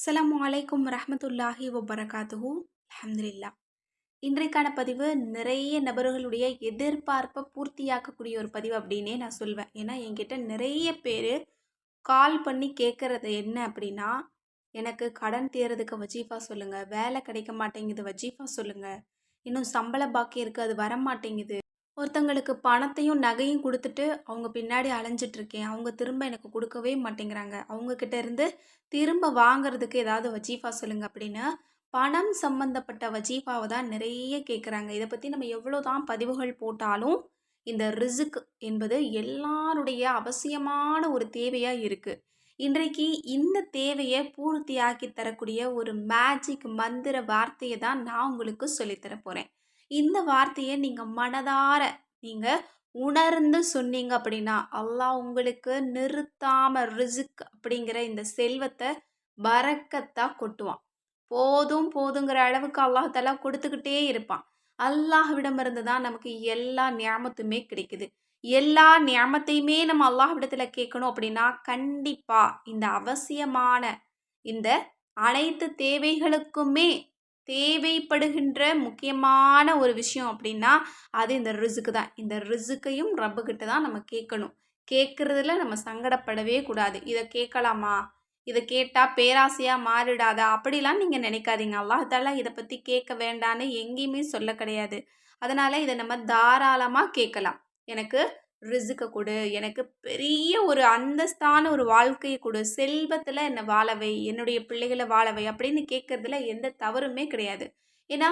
அஸ்ஸலாமு அலைக்கும் வரஹ்மத்துல்லாஹி வபரகாத்துஹு. அல்ஹம்துலில்லாஹ். இன்றைக்கான பதிவு நிறைய நபர்களுடைய எதிர்பார்ப்பை பூர்த்தியாக்கக்கூடிய ஒரு பதிவு அப்படின்னே நான் சொல்வேன். ஏன்னா என்கிட்ட நிறைய பேர் கால் பண்ணி கேட்குறது என்ன அப்படின்னா, எனக்கு கடன் தீர்றதுக்கு வஜீஃபா சொல்லுங்க, வேலை கிடைக்க மாட்டேங்குது வஜீஃபா சொல்லுங்க, இன்னும் சம்பள பாக்கி இருக்குது அது வரமாட்டேங்குது. ஒருத்தங்களுக்கு பணத்தையும் நகையும் கொடுத்துட்டு அவங்க பின்னாடி அலைஞ்சிட்டு இருக்கேன், அவங்க திரும்ப எனக்கு கொடுக்கவே மாட்டேங்கிறாங்க, அவங்க கிட்ட இருந்து திரும்ப வாங்குறதுக்கு ஏதாவது வஜீஃபா சொல்லுங்க அப்படின்னு பணம் சம்பந்தப்பட்ட வஜீஃபாவை தான் நிறைய கேட்குறாங்க. இதை பற்றி நம்ம எவ்வளோ தான் பதிவுகள் போட்டாலும் இந்த ரிசுக் என்பது எல்லாருடைய அவசியமான ஒரு தேவையாக இருக்குது. இன்றைக்கு இந்த தேவையை பூர்த்தியாக்கி தரக்கூடிய ஒரு மேஜிக் மந்திர வார்த்தையை தான் நான் உங்களுக்கு சொல்லித்தர போகிறேன். இந்த வார்த்தையை நீங்கள் மனதார நீங்கள் உணர்ந்து சொன்னீங்க அப்படின்னா அல்லாஹ் உங்களுக்கு நிறுத்தாம ரிசுக் அப்படிங்கிற இந்த செல்வத்தை பரக்கத்தா கொட்டுவான். போதும் போதுங்கிற அளவுக்கு அல்லாஹ் தஆலா கொடுத்துக்கிட்டே இருப்பான். அல்லாஹ்விடமிருந்து தான் நமக்கு எல்லா நியாமத்துமே கிடைக்குது. எல்லா நியாமத்தையுமே நம்ம அல்லாஹ்விடத்துல கேட்கணும் அப்படின்னா கண்டிப்பா இந்த அவசியமான இந்த அனைத்து தேவைகளுக்குமே தேவைப்படுகின்ற முக்கியமான ஒரு விஷயம் அப்படின்னா அது இந்த ரிசுக்கு தான். இந்த ரிசுக்கையும் ரப்புக்கிட்ட தான் நம்ம கேட்கணும். கேட்குறதுல நம்ம சங்கடப்படவே கூடாது. இதை கேட்கலாமா, இதை கேட்டால் பேராசையாக மாறிடாதா அப்படிலாம் நீங்கள் நினைக்காதீங்க. அல்லாஹ் தஆலா இதை பற்றி கேட்க வேண்டான்னு எங்கேயுமே சொல்ல கிடையாது. அதனால் இதை நம்ம தாராளமாக கேட்கலாம். எனக்கு ரிசுக்க கொடு, எனக்கு பெரிய ஒரு அந்தஸ்தான ஒரு வாழ்க்கையை கொடு, செல்வத்தில் என்னை வாழவை, என்னுடைய பிள்ளைகளை வாழவை அப்படின்னு கேட்கறதுல எந்த தவறுமே கிடையாது. ஏன்னா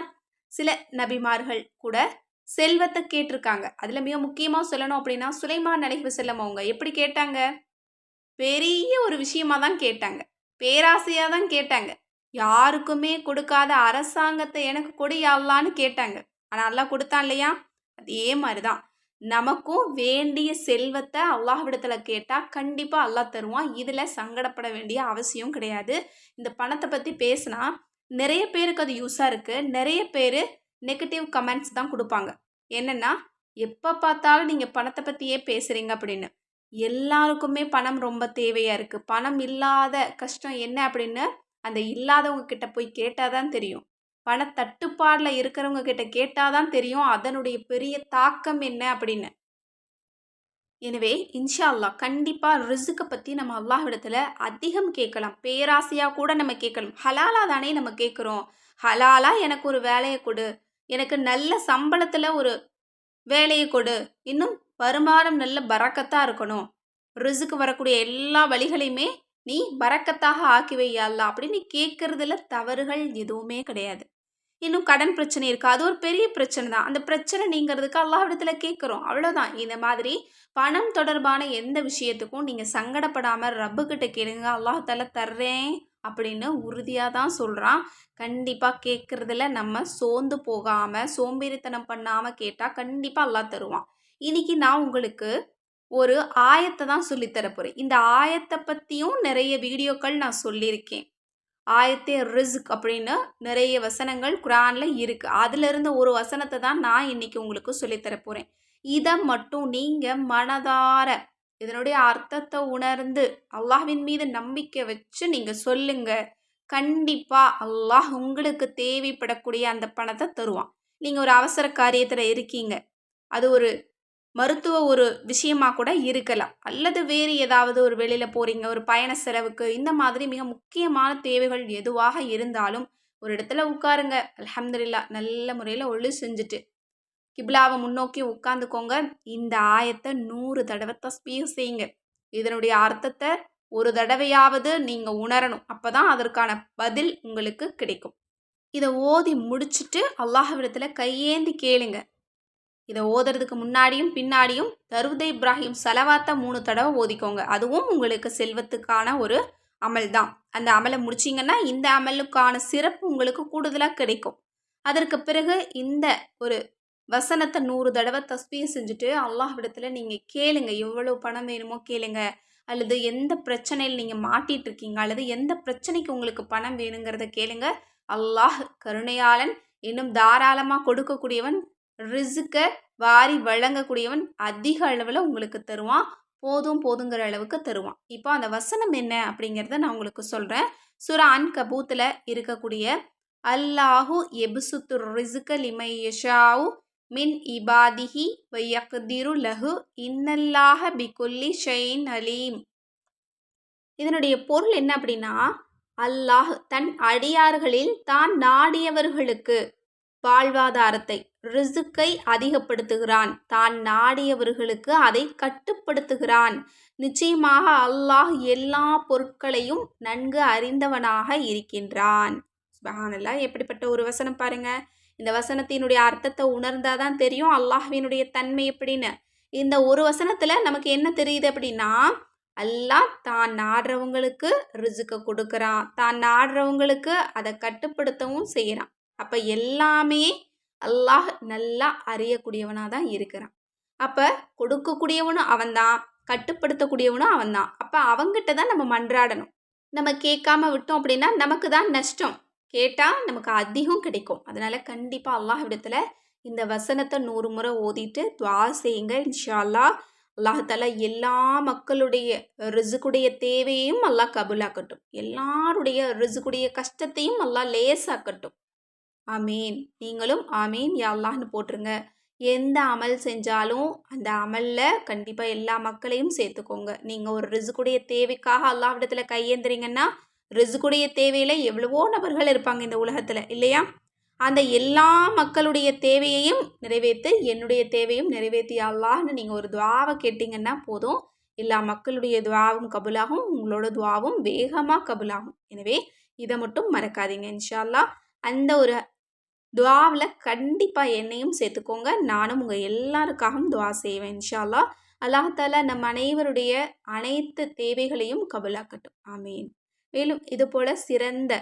சில நபிமார்கள் கூட செல்வத்தை கேட்டிருக்காங்க. அதில் மிக முக்கியமாக சொல்லணும் அப்படின்னா சுலைமான் அலைஹிஸ்ஸலாம் அவங்க எப்படி கேட்டாங்க? பெரிய ஒரு விஷயமா தான் கேட்டாங்க. பேராசையாக தான் கேட்டாங்க. யாருக்குமே கொடுக்காத அரசாங்கத்தை எனக்கு கொடு யா அல்லாஹ்ன்னு கேட்டாங்க. ஆனால் அல்லாஹ் கொடுத்தான் இல்லையா? அதே மாதிரி தான் நமக்கும் வேண்டிய செல்வத்தை அல்லாஹ்விடத்துல கேட்டால் கண்டிப்பாக அல்லாஹ் தருவான். இதில் சங்கடப்பட வேண்டிய அவசியம் கிடையாது. இந்த பணத்தை பற்றி பேசினா நிறைய பேருக்கு அது யூஸாக இருக்குது. நிறைய பேர் நெகட்டிவ் கமெண்ட்ஸ் தான் கொடுப்பாங்க. என்னென்னா எப்போ பார்த்தாலும் நீங்கள் பணத்தை பற்றியே பேசுகிறீங்க அப்படின்னு. எல்லாருக்குமே பணம் ரொம்ப தேவையாக இருக்குது. பணம் இல்லாத கஷ்டம் என்ன அப்படின்னு அந்த இல்லாதவங்க கிட்ட போய் கேட்டால் தான் தெரியும். பணத்தட்டுப்பாடில் இருக்கிறவங்க கிட்ட கேட்டால் தான் தெரியும் அதனுடைய பெரிய தாக்கம் என்ன அப்படின்னு. எனவே இன்ஷா அல்லாஹ் கண்டிப்பாக ரிசுக்கை பற்றி நம்ம அல்லாஹ்விடத்தில் அதிகம் கேட்கலாம். பேராசையாக கூட நம்ம கேட்கலாம். ஹலாலாக தானே நம்ம கேட்குறோம். ஹலாலாக எனக்கு ஒரு வேலையை கொடு, எனக்கு நல்ல சம்பளத்தில் ஒரு வேலையை கொடு, இன்னும் வருமானம் நல்ல பரக்கத்தாக இருக்கணும், ரிசுக்கு வரக்கூடிய எல்லா வழிகளையுமே நீ பரக்கத்தாக ஆக்கி வை யா அல்லாஹ் அப்படின்னு கேட்குறதுல தவறுகள் எதுவுமே கிடையாது. இன்னும் கடன் பிரச்சனை இருக்குது, அது ஒரு பெரிய பிரச்சனை தான். அந்த பிரச்சனை நீங்கிறதுக்கு அல்லாஹ்விடத்தில் கேட்குறோம், அவ்வளோதான். இந்த மாதிரி பணம் தொடர்பான எந்த விஷயத்துக்கும் நீங்கள் சங்கடப்படாமல் ரப்புக்கிட்ட கேளுங்க. அல்லாஹ் தஆலா தர்றேன் அப்படின்னு உறுதியாக தான் சொல்கிறான். கண்டிப்பாக கேட்குறதுல நம்ம சோர்ந்து போகாமல் சோம்பேறித்தனம் பண்ணாமல் கேட்டால் கண்டிப்பாக அல்லாஹ் தருவான். இன்னைக்கு நான் உங்களுக்கு ஒரு ஆயத்தை தான் சொல்லித்தர போகிறேன். இந்த ஆயத்தை பற்றியும் நிறைய வீடியோக்கள் நான் சொல்லியிருக்கேன். ஆயத்தே ரிஸ்க் அப்படின்னு நிறைய வசனங்கள் குரானில் இருக்குது. அதிலிருந்து ஒரு வசனத்தை தான் நான் இன்னைக்கு உங்களுக்கு சொல்லித்தர போகிறேன். இதை மட்டும் நீங்கள் மனதார இதனுடைய அர்த்தத்தை உணர்ந்து அல்லாஹ்வின் மீது நம்பிக்கை வச்சு நீங்கள் சொல்லுங்க. கண்டிப்பாக அல்லாஹ் உங்களுக்கு தேவைப்படக்கூடிய அந்த பணத்தை தருவான். நீங்கள் ஒரு அவசர காரியத்தில் இருக்கீங்க, அது ஒரு மருத்துவ ஒரு விஷயமா கூட இருக்கலாம், அல்லது வேறு ஏதாவது ஒரு வெளியில் போகிறீங்க ஒரு பயண செலவுக்கு, இந்த மாதிரி மிக முக்கியமான தேவைகள் எதுவாக இருந்தாலும் ஒரு இடத்துல உட்காருங்க. அல்ஹம்துலில்லாஹ் நல்ல முறையில் ஒழு செஞ்சுட்டு கிப்லாவை முன்னோக்கி உட்காந்துக்கோங்க. இந்த ஆயத்தை 100 தடவை தஸ்பீஹ் செய்யுங்க. இதனுடைய அர்த்தத்தை ஒரு தடவையாவது நீங்கள் உணரணும். அப்போ தான் அதற்கான பதில் உங்களுக்கு கிடைக்கும். இதை ஓதி முடிச்சுட்டு அல்லாஹ்விடத்தில் கையேந்தி கேளுங்க. இதை ஓதுறதுக்கு முன்னாடியும் பின்னாடியும் தருவுதை இப்ராஹிம் சலவாத்தை 3 தடவை ஓதிக்கோங்க. அதுவும் உங்களுக்கு செல்வத்துக்கான ஒரு அமல் தான். அந்த அமலை முடிச்சிங்கன்னா இந்த அமலுக்கான சிறப்பு உங்களுக்கு கூடுதலாக கிடைக்கும். அதற்கு பிறகு இந்த ஒரு வசனத்தை 100 தடவை தஸ்பீஹ் செஞ்சுட்டு அல்லாஹ்விடத்தில் நீங்கள் கேளுங்க. எவ்வளோ பணம் வேணுமோ கேளுங்க, அல்லது எந்த பிரச்சனையில் நீங்கள் மாட்டிகிட்டு இருக்கீங்க, அல்லது எந்த பிரச்சனைக்கு உங்களுக்கு பணம் வேணுங்கிறத கேளுங்க. அல்லாஹ் கருணையாளன், இன்னும் தாராளமாக கொடுக்கக்கூடியவன், ரிசுக்க வாரி வழங்கக்கூடியவன், அதிக அளவில் உங்களுக்கு தருவான். போதும் போதுங்கிற அளவுக்கு தருவான். இப்போ அந்த வசனம் என்ன அப்படிங்கிறத நான் உங்களுக்கு சொல்கிறேன். சூரா அன்கபூத்தில் இருக்கக்கூடிய அல்லாஹு எபுசுத்து ரிஸ்க லிமை யஷாவு மின் இபாதிஹி வையக்திரு லஹு இன்னல்லாஹ பிகுல்லி ஷைன் அலீம். இதனுடைய பொருள் என்ன அப்படின்னா, அல்லாஹ் தன் அடியார்களில் தான் நாடியவர்களுக்கு வாழ்வாதாரத்தை ரிசுக்கை அதிகப்படுத்துகிறான், தான் நாடியவர்களுக்கு அதை கட்டுப்படுத்துகிறான். நிச்சயமாக அல்லாஹ் எல்லா பொருட்களையும் நன்கு அறிந்தவனாக இருக்கின்றான். சுப்ஹானல்லாஹ், எப்படிப்பட்ட ஒரு வசனம் பாருங்க. இந்த வசனத்தினுடைய அர்த்தத்தை உணர்ந்தாதான் தெரியும் அல்லாஹ்வினுடைய தன்மை எப்படின்னு. இந்த ஒரு வசனத்துல நமக்கு என்ன தெரியுது அப்படின்னா, அல்லாஹ் தான் நாடுறவங்களுக்கு ரிசுக்கை கொடுக்குறான், தான் நாடுறவங்களுக்கு அதை கட்டுப்படுத்தவும் செய்கிறான். அப்போ எல்லாமே அல்லாஹ் நல்லா அறியக்கூடியவனாக தான் இருக்கிறான். அப்போ கொடுக்கக்கூடியவனும் அவன்தான், கட்டுப்படுத்தக்கூடியவனும் அவன்தான். அப்போ அவங்ககிட்ட தான் நம்ம மன்றாடணும். நம்ம கேட்காம விட்டோம் அப்படின்னா நமக்கு தான் நஷ்டம். கேட்டால் நமக்கு அதிகம் கிடைக்கும். அதனால் கண்டிப்பாக அல்லாஹ் இடத்துல இந்த வசனத்தை 100 முறை ஓதிட்டு துவா செய்யுங்க. இன்ஷா அல்லாஹ் அல்லாஹால எல்லா மக்களுடைய ரிசுக்குடைய தேவையும் அல்லாஹ் கபூலாக்கட்டும். எல்லாருடைய ரிசுக்குடைய கஷ்டத்தையும் அல்லாஹ் லேசாக்கட்டும். ஆமீன். நீங்களும் ஆமீன் யா அல்லாஹ்னு போட்டுருங்க. எந்த அமல் செஞ்சாலும் அந்த அமலில் கண்டிப்பாக எல்லா மக்களையும் சேர்த்துக்கோங்க. நீங்கள் ஒரு ரிசுக்குடைய தேவைக்காக அல்லாஹ்விடத்தில் கையேந்துறீங்கன்னா, ரிசுக்குடைய தேவையில் எவ்வளவோ நபர்கள் இருப்பாங்க இந்த உலகத்தில், இல்லையா? அந்த எல்லா மக்களுடைய தேவையையும் நிறைவேற்று, என்னுடைய தேவையும் நிறைவேற்றி அல்லாஹ்னு நீங்கள் ஒரு துவாவை கேட்டிங்கன்னா போதும், எல்லா மக்களுடைய துவாவும் கபூலாகும், உங்களோட துவாவும் வேகமாக கபூலாகும். எனவே இதை மட்டும் மறக்காதீங்க. இன்ஷா அல்லாஹ் அந்த ஒரு துவாவில் கண்டிப்பாக என்னையும் சேர்த்துக்கோங்க. நானும் உங்கள் எல்லாருக்காகவும் துவா செய்வேன். இன்ஷா அல்லாஹ் அல்லாஹ் தஆலா நம் அனைவருடைய அனைத்து தேவைகளையும் கபூலாக்கட்டும். ஆமீன். மேலும் இதுபோல் சிறந்த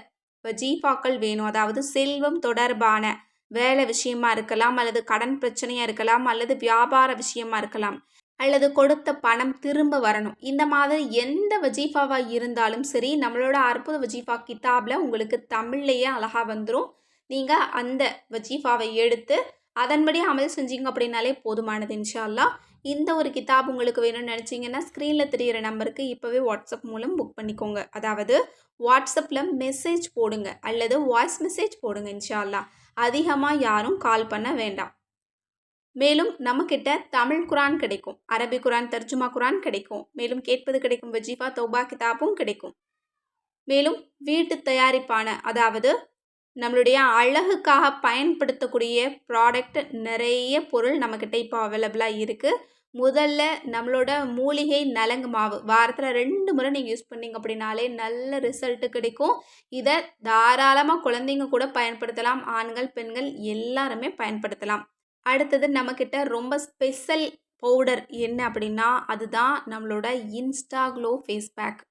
வஜீஃபாக்கள் வேணும், அதாவது செல்வம் தொடர்பான வேலை விஷயமா இருக்கலாம், அல்லது கடன் பிரச்சனையாக இருக்கலாம், அல்லது வியாபார விஷயமா இருக்கலாம், அல்லது கொடுத்த பணம் திரும்ப வரணும். இந்த மாதிரி எந்த வஜீஃபாவாக இருந்தாலும் சரி, நம்மளோட அற்புத வஜீஃபா கிதாபில் உங்களுக்கு தமிழ்லையே அழகாக வந்துடும். நீங்கள் அந்த வஜீஃபாவை எடுத்து அதன்படி அமல் செஞ்சீங்க அப்படின்னாலே போதுமானது. இன்ஷா அல்லாஹ் இந்த ஒரு கிதாப் உங்களுக்கு வேணும்னு நினச்சிங்கன்னா ஸ்க்ரீனில் தெரிகிற நம்பருக்கு இப்போவே வாட்ஸ்அப் மூலம் புக் பண்ணிக்கோங்க. அதாவது வாட்ஸ்அப்பில் மெசேஜ் போடுங்க அல்லது வாய்ஸ் மெசேஜ் போடுங்க. இன்ஷா அல்லாஹ் அதிகமாக யாரும் கால் பண்ண வேண்டாம். மேலும் நம்மக்கிட்ட தமிழ் குரான் கிடைக்கும், அரபி குரான், தர்ஜுமா குரான் கிடைக்கும். மேலும் கேட்பது கிடைக்கும் வஜீஃபா தௌபா கிதாபும் கிடைக்கும். மேலும் வீட்டு தயாரிப்பான, அதாவது நம்மளுடைய அழகுக்காக பயன்படுத்தக்கூடிய ப்ராடக்ட் நிறைய பொருள் நம்மக்கிட்ட இப்போ அவைலபிளாக இருக்குது. முதல்ல நம்மளோட மூலிகை நலங்கு மாவு வாரத்தில் 2 முறை நீங்கள் யூஸ் பண்ணிங்க அப்படின்னாலே நல்ல ரிசல்ட்டு கிடைக்கும். இதை தாராளமாக குழந்தைங்க கூட பயன்படுத்தலாம், ஆண்கள் பெண்கள் எல்லாருமே பயன்படுத்தலாம். அடுத்தது நம்மக்கிட்ட ரொம்ப ஸ்பெஷல் பவுடர் என்ன அப்படின்னா, அதுதான் நம்மளோட இன்ஸ்டா க்ளோ ஃபேஸ் பேக்.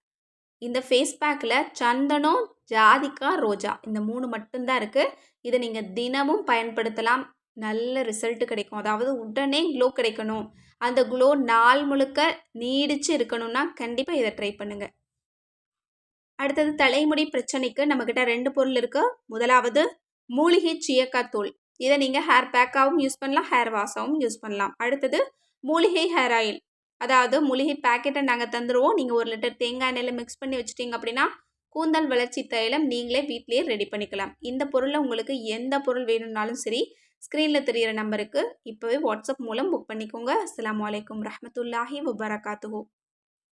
இந்த ஃபேஸ் பேக்கில் சந்தனம், ஜாதிக்காய், ரோஜா இந்த 3 மட்டும்தான் இருக்குது. இதை நீங்கள் தினமும் பயன்படுத்தலாம். நல்ல ரிசல்ட்டு கிடைக்கும். அதாவது உடனே க்ளோ கிடைக்கணும், அந்த க்ளோ நாள் முழுக்க நீடிச்சு இருக்கணும்னா கண்டிப்பாக இதை ட்ரை பண்ணுங்கள். அடுத்தது தலைமுடி பிரச்சனைக்கு நம்மக்கிட்ட 2 பொருள் இருக்குது. முதலாவது மூலிகை சீயக்காய் தூள். இதை நீங்கள் ஹேர் பேக்காகவும் யூஸ் பண்ணலாம், ஹேர் வாஷாகவும் யூஸ் பண்ணலாம். அடுத்தது மூலிகை ஹேர் ஆயில், அதாவது மூலிகை பேக்கெட்டை நாங்கள் தந்துடுவோம். நீங்கள் 1 லிட்டர் தேங்காய் எண்ணெயில் மிக்ஸ் பண்ணி வச்சுட்டிங்க அப்படின்னா கூந்தல் வளர்ச்சி தைலம் நீங்களே வீட்டிலேயே ரெடி பண்ணிக்கலாம். இந்த பொருளில் உங்களுக்கு எந்த பொருள் வேணும்னாலும் சரி, ஸ்க்ரீனில் தெரிகிற நம்பருக்கு இப்போவே வாட்ஸ்அப் மூலம் புக் பண்ணிக்கோங்க. அஸ்ஸலாமு அலைக்கும் ரஹ்மத்துல்லாஹி வபரகாத்துஹு.